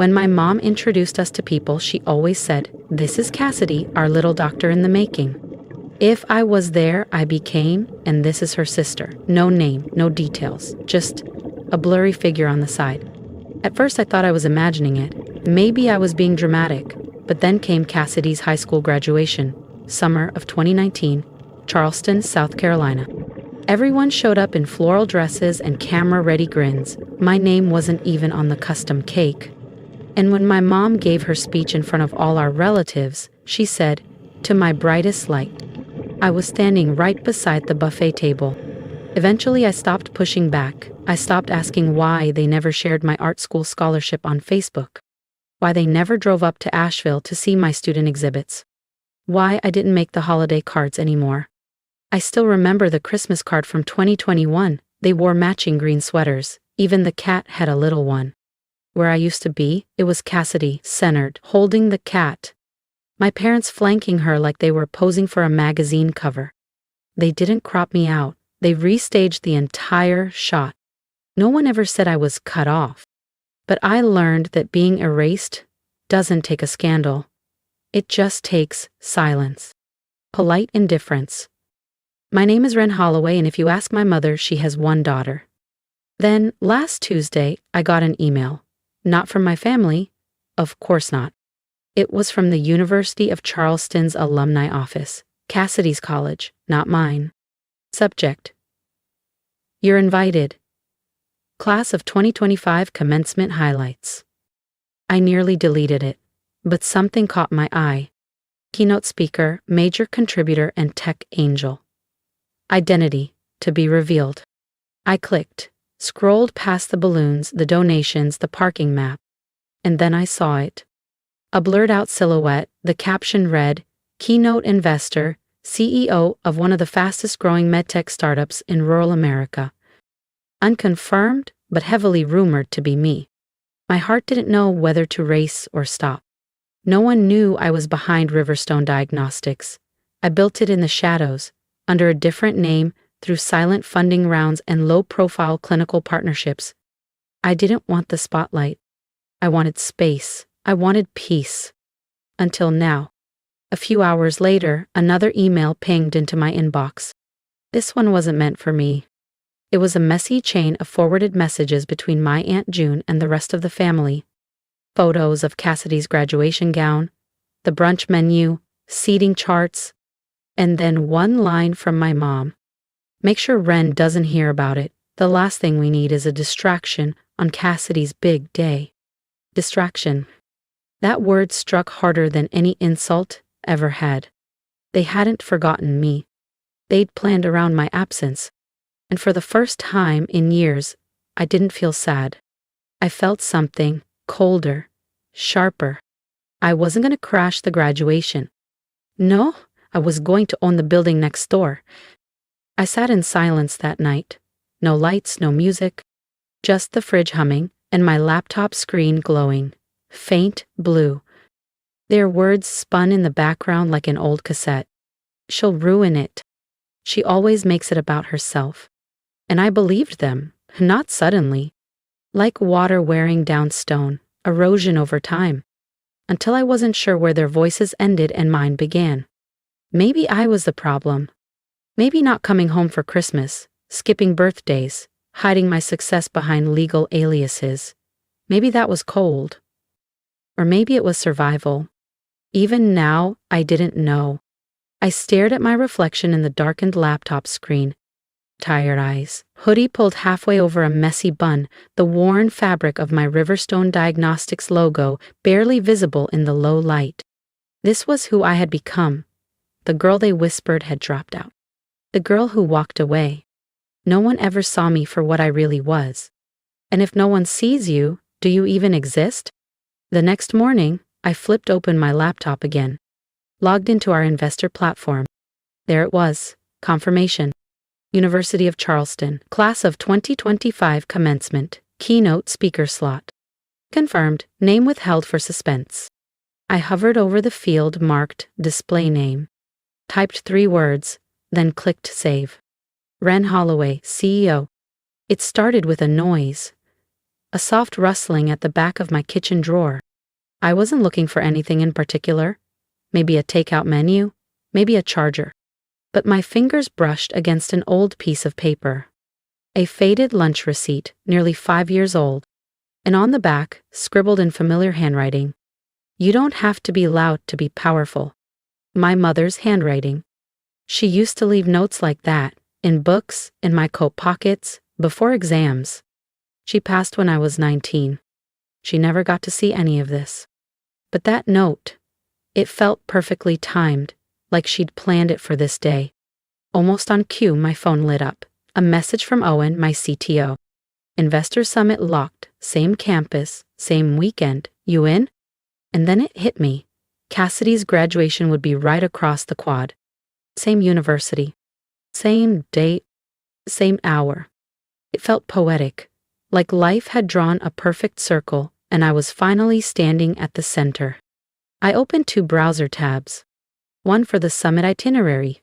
When my mom introduced us to people, she always said, "This is Cassidy, our little doctor in the making." If I was there, I became, and this is her sister. No name, no details, just a blurry figure on the side. At first I thought I was imagining it. Maybe I was being dramatic, but then came Cassidy's high school graduation, summer of 2019, Charleston, South Carolina. Everyone showed up in floral dresses and camera-ready grins. My name wasn't even on the custom cake. And when my mom gave her speech in front of all our relatives, she said, "To my brightest light." I was standing right beside the buffet table. Eventually, I stopped pushing back. I stopped asking why they never shared my art school scholarship on Facebook, why they never drove up to Asheville to see my student exhibits, why I didn't make the holiday cards anymore. I still remember the Christmas card from 2021. They wore matching green sweaters. Even the cat had a little one. Where I used to be, it was Cassidy, centered, holding the cat. My parents flanking her like they were posing for a magazine cover. They didn't crop me out. They restaged the entire shot. No one ever said I was cut off. But I learned that being erased doesn't take a scandal. It just takes silence. Polite indifference. My name is Ren Holloway, and if you ask my mother, she has one daughter. Then, last Tuesday, I got an email. Not from my family. Of course not. It was from the University of Charleston's alumni office, Cassidy's college, not mine. Subject: You're invited. Class of 2025 commencement highlights. I nearly deleted it, but something caught my eye. Keynote speaker, major contributor, and tech angel. Identity, to be revealed. I clicked, scrolled past the balloons, the donations, the parking map, and then I saw it. A blurred-out silhouette, the caption read, "Keynote investor, CEO of one of the fastest-growing medtech startups in rural America." Unconfirmed, but heavily rumored to be me. My heart didn't know whether to race or stop. No one knew I was behind Riverstone Diagnostics. I built it in the shadows, under a different name, through silent funding rounds and low-profile clinical partnerships. I didn't want the spotlight. I wanted space. I wanted peace. Until now. A few hours later, another email pinged into my inbox. This one wasn't meant for me. It was a messy chain of forwarded messages between my Aunt June and the rest of the family. Photos of Cassidy's graduation gown, the brunch menu, seating charts, and then one line from my mom. "Make sure Ren doesn't hear about it. The last thing we need is a distraction on Cassidy's big day." Distraction. That word struck harder than any insult ever had. They hadn't forgotten me. They'd planned around my absence. And for the first time in years, I didn't feel sad. I felt something colder, sharper. I wasn't going to crash the graduation. No, I was going to own the building next door. I sat in silence that night. No lights, no music. Just the fridge humming and my laptop screen glowing. Faint blue. Their words spun in the background like an old cassette. "She'll ruin it. She always makes it about herself." And I believed them, not suddenly. Like water wearing down stone, erosion over time. Until I wasn't sure where their voices ended and mine began. Maybe I was the problem. Maybe not coming home for Christmas, skipping birthdays, hiding my success behind legal aliases. Maybe that was cold. Or maybe it was survival. Even now, I didn't know. I stared at my reflection in the darkened laptop screen. Tired eyes, hoodie pulled halfway over a messy bun, the worn fabric of my Riverstone Diagnostics logo barely visible in the low light. This was who I had become. The girl they whispered had dropped out. The girl who walked away. No one ever saw me for what I really was. And if no one sees you, do you even exist? The next morning, I flipped open my laptop again. Logged into our investor platform. There it was, confirmation. University of Charleston, class of 2025 commencement, keynote speaker slot. Confirmed, name withheld for suspense. I hovered over the field marked display name. Typed 3 words, then clicked save. Ren Holloway, CEO. It started with a noise. a soft rustling at the back of my kitchen drawer. I wasn't looking for anything in particular. Maybe a takeout menu, maybe a charger. But my fingers brushed against an old piece of paper. A faded lunch receipt, nearly 5 years old. And on the back, scribbled in familiar handwriting, "You don't have to be loud to be powerful." My mother's handwriting. She used to leave notes like that, in books, in my coat pockets, before exams. She passed when I was 19. She never got to see any of this. But that note, it felt perfectly timed, like she'd planned it for this day. Almost on cue, my phone lit up. A message from Owen, my CTO. "Investor Summit locked, same campus, same weekend, you in?" And then it hit me. Cassidy's graduation would be right across the quad. Same university. Same date. Same hour. It felt poetic, like life had drawn a perfect circle and I was finally standing at the center. I opened 2 browser tabs. One for the summit itinerary.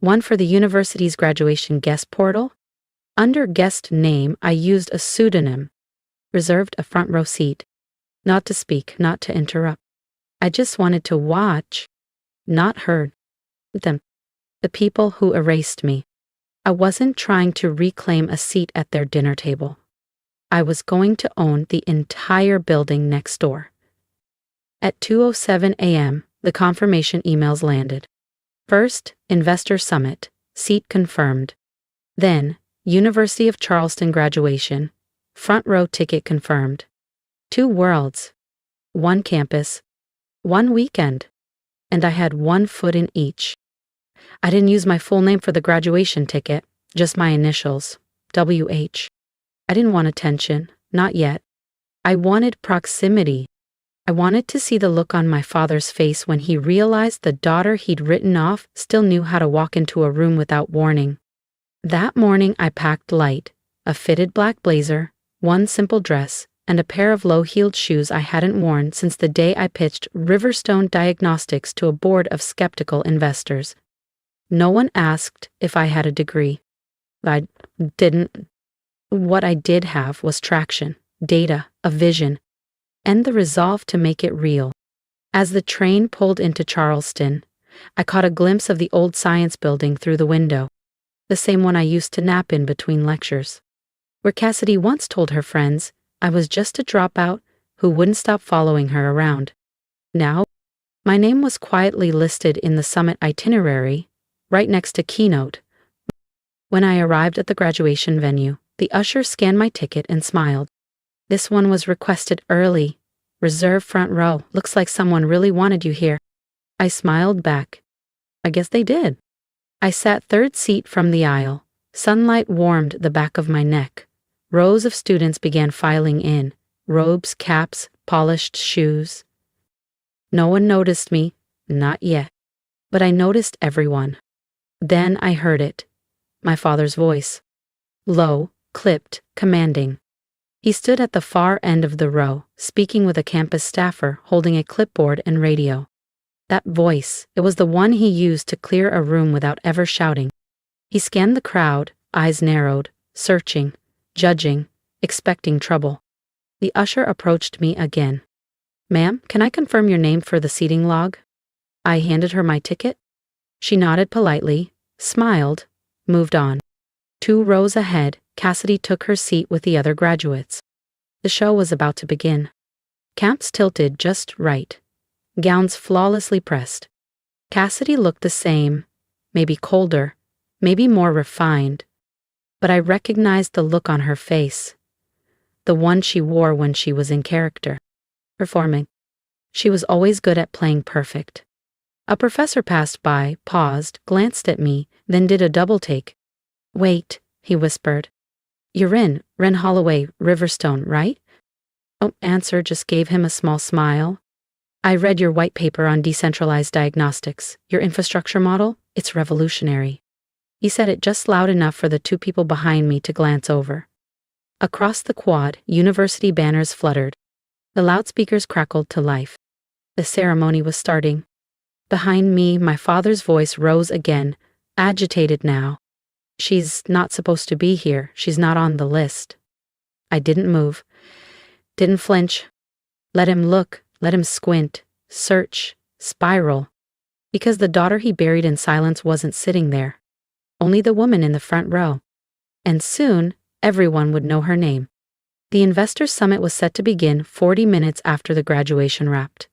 One for the university's graduation guest portal. Under guest name, I used a pseudonym. Reserved a front row seat. Not to speak, not to interrupt. I just wanted to watch, not heard, them. The people who erased me. I wasn't trying to reclaim a seat at their dinner table. I was going to own the entire building next door. At 2:07 a.m., the confirmation emails landed. First, Investor Summit, seat confirmed. Then, University of Charleston graduation, front row ticket confirmed. 2 worlds, 1 campus, 1 weekend, and I had 1 foot in each. I didn't use my full name for the graduation ticket, just my initials, WH. I didn't want attention, not yet. I wanted proximity. I wanted to see the look on my father's face when he realized the daughter he'd written off still knew how to walk into a room without warning. That morning I packed light, a fitted black blazer, 1 simple dress, and a pair of low-heeled shoes I hadn't worn since the day I pitched Riverstone Diagnostics to a board of skeptical investors. No one asked if I had a degree. I didn't. What I did have was traction, data, a vision, and the resolve to make it real. As the train pulled into Charleston, I caught a glimpse of the old science building through the window, the same one I used to nap in between lectures, where Cassidy once told her friends I was just a dropout who wouldn't stop following her around. Now, my name was quietly listed in the summit itinerary, right next to Keynote. When I arrived at the graduation venue, the usher scanned my ticket and smiled. "This one was requested early. Reserve front row. Looks like someone really wanted you here." I smiled back. I guess they did. I sat 3rd seat from the aisle. Sunlight warmed the back of my neck. Rows of students began filing in. Robes, caps, polished shoes. No one noticed me, not yet. But I noticed everyone. Then I heard it. My father's voice. Low, clipped, commanding. He stood at the far end of the row, speaking with a campus staffer holding a clipboard and radio. That voice, it was the one he used to clear a room without ever shouting. He scanned the crowd, eyes narrowed, searching, judging, expecting trouble. The usher approached me again. "Ma'am, can I confirm your name for the seating log?" I handed her my ticket. She nodded politely, smiled, moved on. 2 rows ahead, Cassidy took her seat with the other graduates. The show was about to begin. Camps tilted just right. Gowns flawlessly pressed. Cassidy looked the same, maybe colder, maybe more refined. But I recognized the look on her face. The one she wore when she was in character. Performing. She was always good at playing perfect. A professor passed by, paused, glanced at me, then did a double take. "Wait," he whispered. "You're in, Ren Holloway, Riverstone, right?" Oh, answer just gave him a small smile. "I read your white paper on decentralized diagnostics, your infrastructure model. It's revolutionary." He said it just loud enough for the 2 people behind me to glance over. Across the quad, university banners fluttered. The loudspeakers crackled to life. The ceremony was starting. Behind me, my father's voice rose again, agitated now. "She's not supposed to be here. She's not on the list." I didn't move. Didn't flinch. Let him look, let him squint, search, spiral. Because the daughter he buried in silence wasn't sitting there. Only the woman in the front row. And soon, everyone would know her name. The Investors Summit was set to begin 40 minutes after the graduation wrapped.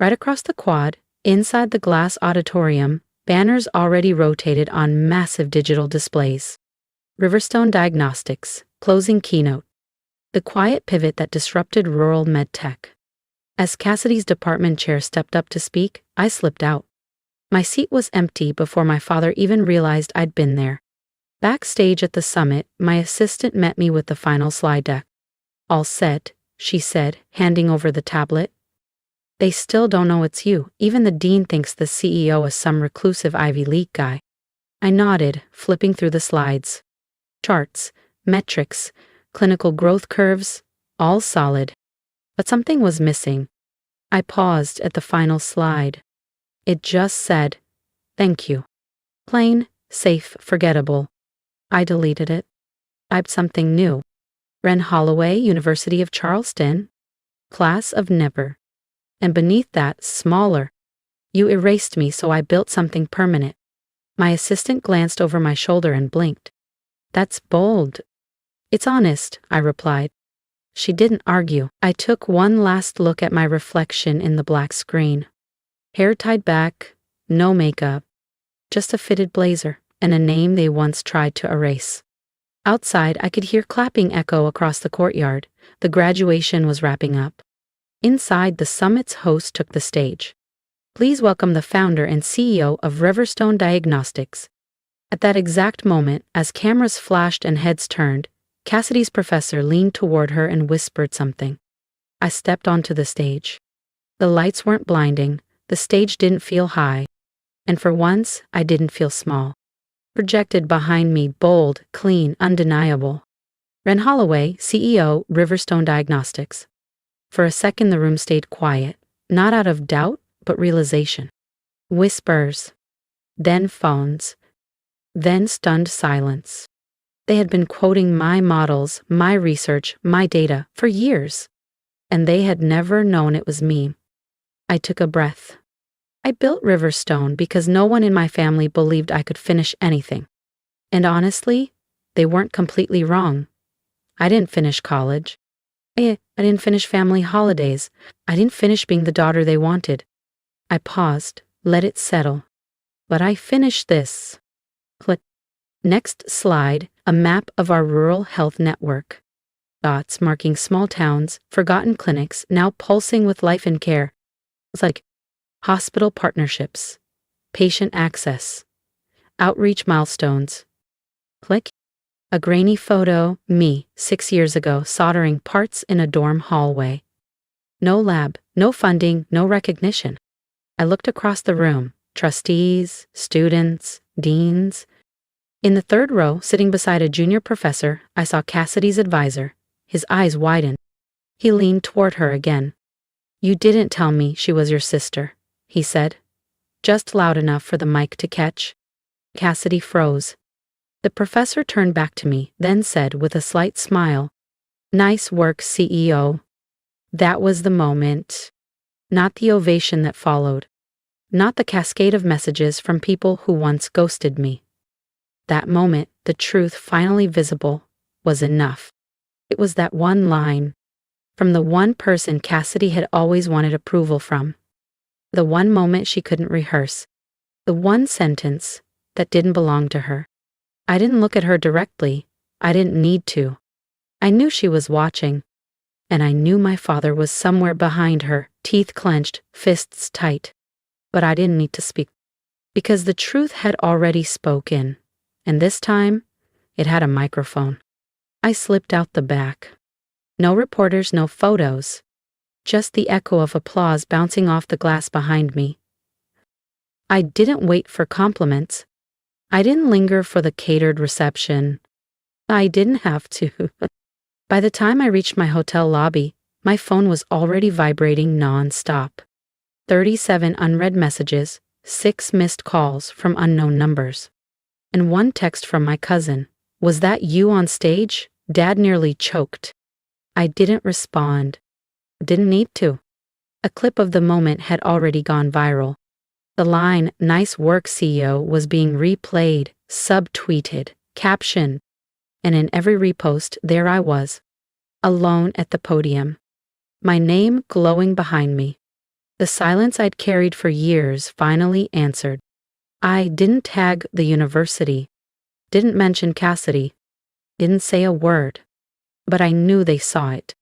Right across the quad, inside the glass auditorium, banners already rotated on massive digital displays. Riverstone Diagnostics, closing keynote. The quiet pivot that disrupted rural medtech. As Cassidy's department chair stepped up to speak, I slipped out. My seat was empty before my father even realized I'd been there. Backstage at the summit, my assistant met me with the final slide deck. All set, she said, handing over the tablet. They still don't know it's you. Even the dean thinks the CEO is some reclusive Ivy League guy. I nodded, flipping through the slides. Charts, metrics, clinical growth curves, all solid. But something was missing. I paused at the final slide. It just said, "Thank you." Plain, safe, forgettable. I deleted it. Typed something new. Ren Holloway, University of Charleston. Class of never. And beneath that, smaller. You erased me, so I built something permanent. My assistant glanced over my shoulder and blinked. That's bold. It's honest, I replied. She didn't argue. I took one last look at my reflection in the black screen. Hair tied back, no makeup, just a fitted blazer and a name they once tried to erase. Outside, I could hear clapping echo across the courtyard. The graduation was wrapping up. Inside, the summit's host took the stage. Please welcome the founder and CEO of Riverstone Diagnostics. At that exact moment, as cameras flashed and heads turned, Cassidy's professor leaned toward her and whispered something. I stepped onto the stage. The lights weren't blinding, the stage didn't feel high, and for once, I didn't feel small. Projected behind me, bold, clean, undeniable. Ren Holloway, CEO, Riverstone Diagnostics. For a second, the room stayed quiet, not out of doubt, but realization. Whispers. Then phones. Then stunned silence. They had been quoting my models, my research, my data for years, and they had never known it was me. I took a breath. I built Riverstone because no one in my family believed I could finish anything. And honestly, they weren't completely wrong. I didn't finish college. I didn't finish family holidays. I didn't finish being the daughter they wanted. I paused, let it settle. But I finished this. Click. Next slide, a map of our rural health network. Dots marking small towns, forgotten clinics, now pulsing with life and care. It's like hospital partnerships, patient access, outreach milestones. Click. A grainy photo, me, 6 years ago, soldering parts in a dorm hallway. No lab, no funding, no recognition. I looked across the room, trustees, students, deans. In the third row, sitting beside a junior professor, I saw Cassidy's advisor. His eyes widened. He leaned toward her again. "You didn't tell me she was your sister," he said, just loud enough for the mic to catch. Cassidy froze. The professor turned back to me, then said with a slight smile, "Nice work, CEO." That was the moment. Not the ovation that followed. Not the cascade of messages from people who once ghosted me. That moment, the truth finally visible, was enough. It was that one line. From the one person Cassidy had always wanted approval from. The one moment she couldn't rehearse. The one sentence that didn't belong to her. I didn't look at her directly. I didn't need to. I knew she was watching. And I knew my father was somewhere behind her, teeth clenched, fists tight. But I didn't need to speak. Because the truth had already spoken. And this time, it had a microphone. I slipped out the back. No reporters, no photos. Just the echo of applause bouncing off the glass behind me. I didn't wait for compliments. I didn't linger for the catered reception. I didn't have to. By the time I reached my hotel lobby, my phone was already vibrating non-stop. 37 unread messages, 6 missed calls from unknown numbers. And one text from my cousin. "Was that you on stage?" Dad nearly choked. I didn't respond. Didn't need to. A clip of the moment had already gone viral. The line, "Nice work, CEO," was being replayed, subtweeted, captioned, and in every repost, there I was, alone at the podium, my name glowing behind me. The silence I'd carried for years finally answered. I didn't tag the university, didn't mention Cassidy, didn't say a word, but I knew they saw it.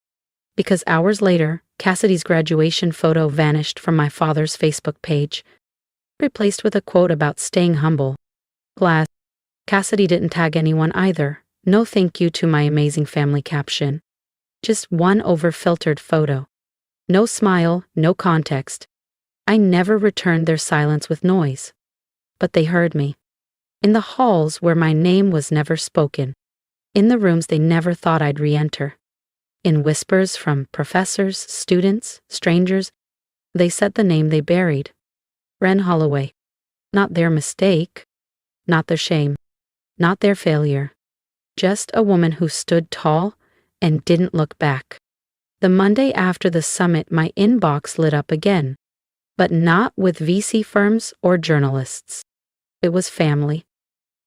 Because hours later, Cassidy's graduation photo vanished from my father's Facebook page, replaced with a quote about staying humble. Glass. Cassidy didn't tag anyone either. No thank you to my amazing family caption. Just one over-filtered photo. No smile, no context. I never returned their silence with noise. But they heard me. In the halls where my name was never spoken. In the rooms they never thought I'd re-enter. In whispers from professors, students, strangers, they said the name they buried. Wren Holloway. Not their mistake. Not their shame. Not their failure. Just a woman who stood tall and didn't look back. The Monday after the summit, my inbox lit up again. But not with VC firms or journalists. It was family.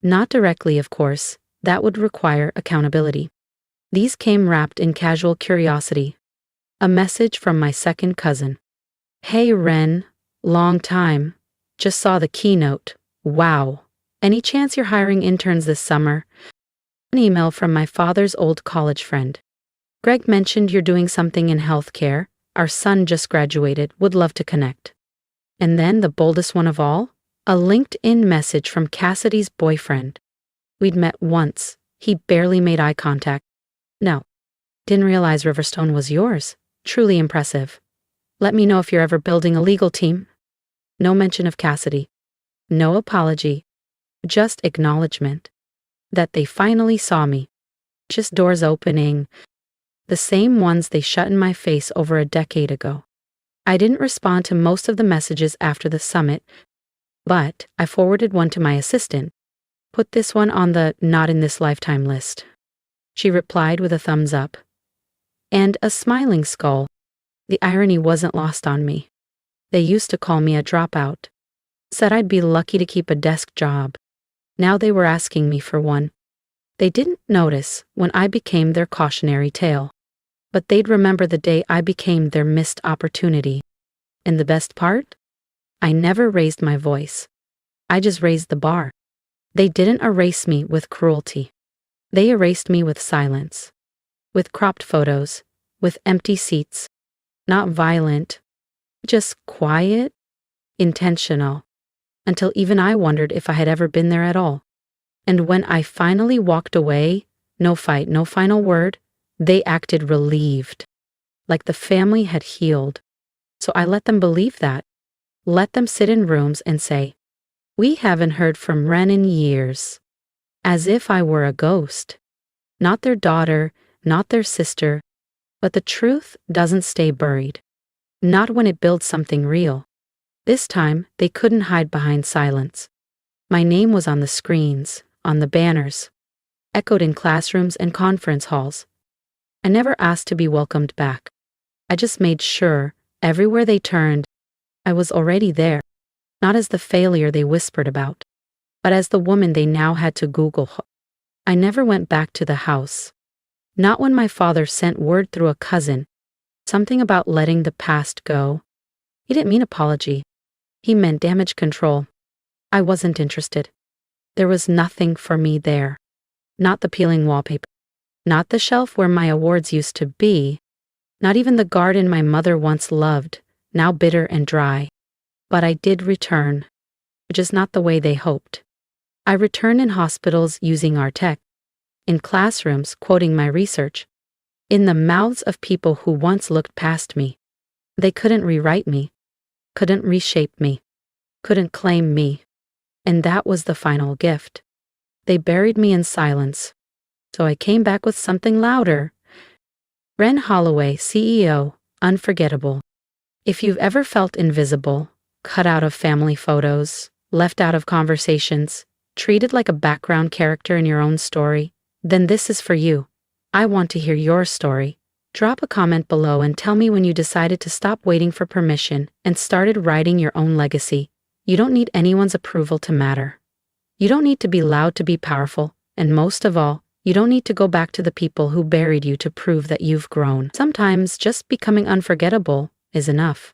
Not directly, of course. That would require accountability. These came wrapped in casual curiosity. A message from my second cousin. "Hey Ren, long time. Just saw the keynote. Wow. Any chance you're hiring interns this summer?" An email from my father's old college friend. "Greg mentioned you're doing something in healthcare. Our son just graduated. Would love to connect." And then the boldest one of all, a LinkedIn message from Cassidy's boyfriend. We'd met once. He barely made eye contact. "No. Didn't realize Riverstone was yours. Truly impressive. Let me know if you're ever building a legal team." No mention of Cassidy. No apology. Just acknowledgement. That they finally saw me. Just doors opening. The same ones they shut in my face over a decade ago. I didn't respond to most of the messages after the summit, but I forwarded one to my assistant. "Put this one on the not in this lifetime list." She replied with a thumbs up. And a smiling skull. The irony wasn't lost on me. They used to call me a dropout. Said I'd be lucky to keep a desk job. Now they were asking me for one. They didn't notice when I became their cautionary tale. But they'd remember the day I became their missed opportunity. And the best part? I never raised my voice. I just raised the bar. They didn't erase me with cruelty. They erased me with silence. With cropped photos. With empty seats. Not violent. Just quiet. Intentional. Until even I wondered if I had ever been there at all. And when I finally walked away, no fight, no final word, they acted relieved. Like the family had healed. So I let them believe that. Let them sit in rooms and say, "We haven't heard from Ren in years." As if I were a ghost. Not their daughter, not their sister. But the truth doesn't stay buried. Not when it builds something real. This time, they couldn't hide behind silence. My name was on the screens, on the banners, echoed in classrooms and conference halls. I never asked to be welcomed back. I just made sure, everywhere they turned, I was already there. Not as the failure they whispered about, but as the woman they now had to Google. I never went back to the house. Not when my father sent word through a cousin. Something about letting the past go. He didn't mean apology. He meant damage control. I wasn't interested. There was nothing for me there. Not the peeling wallpaper. Not the shelf where my awards used to be. Not even the garden my mother once loved, now bitter and dry. But I did return. Just not the way they hoped. I returned in hospitals using our tech. In classrooms quoting my research. In the mouths of people who once looked past me. They couldn't rewrite me. Couldn't reshape me. Couldn't claim me. And that was the final gift. They buried me in silence. So I came back with something louder. Ren Holloway, CEO, unforgettable. If you've ever felt invisible, cut out of family photos, left out of conversations, treated like a background character in your own story, then this is for you. I want to hear your story. Drop a comment below and tell me when you decided to stop waiting for permission and started writing your own legacy. You don't need anyone's approval to matter. You don't need to be loud to be powerful, and most of all, you don't need to go back to the people who buried you to prove that you've grown. Sometimes just becoming unforgettable is enough.